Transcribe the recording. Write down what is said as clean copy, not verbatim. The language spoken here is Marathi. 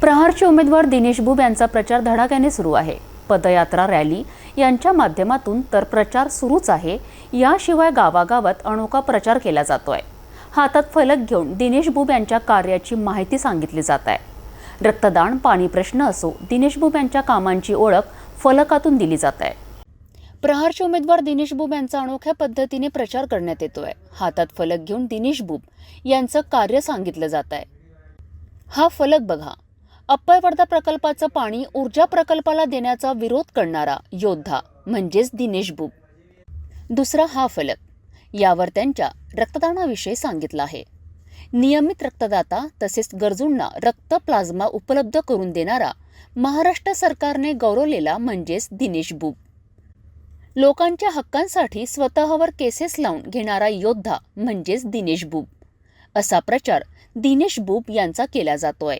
प्रहारचे उमेदवार दिनेश बुब यांचा प्रचार धडाक्याने सुरू आहे। पदयात्रा, रॅली यांच्या माध्यमातून तर प्रचार सुरूच आहे। याशिवाय गावागावात अनोखा प्रचार केला जातोय। हातात फलक घेऊन दिनेश बुब यांच्या कार्याची माहिती सांगितली जात आहे। रक्तदान, पाणी प्रश्न असो, दिनेश बुब यांच्या कामांची ओळख फलकातून दिली जात आहे। प्रहारचे उमेदवार दिनेश बुब यांचा अनोख्या पद्धतीने प्रचार करण्यात येतोय। हातात फलक घेऊन दिनेश बुब यांचं कार्य सांगितलं जात आहे। हा फलक बघा, अप्पर वर्धा प्रकल्पाचं पाणी ऊर्जा प्रकल्पाला देण्याचा विरोध करणारा योद्धा म्हणजेच दिनेश बुब। दुसरा हा फलक, यावर त्यांच्या रक्तदानाविषयी सांगितलं आहे। नियमित रक्तदाता तसेच गरजूंना रक्त प्लाझ्मा उपलब्ध करून देणारा महाराष्ट्र सरकारने गौरवलेला म्हणजेच दिनेश बुब। लोकांच्या हक्कांसाठी स्वतःवर केसेस लावून घेणारा योद्धा म्हणजेच दिनेश बुब। असा प्रचार दिनेश बुब यांचा केला जातोय।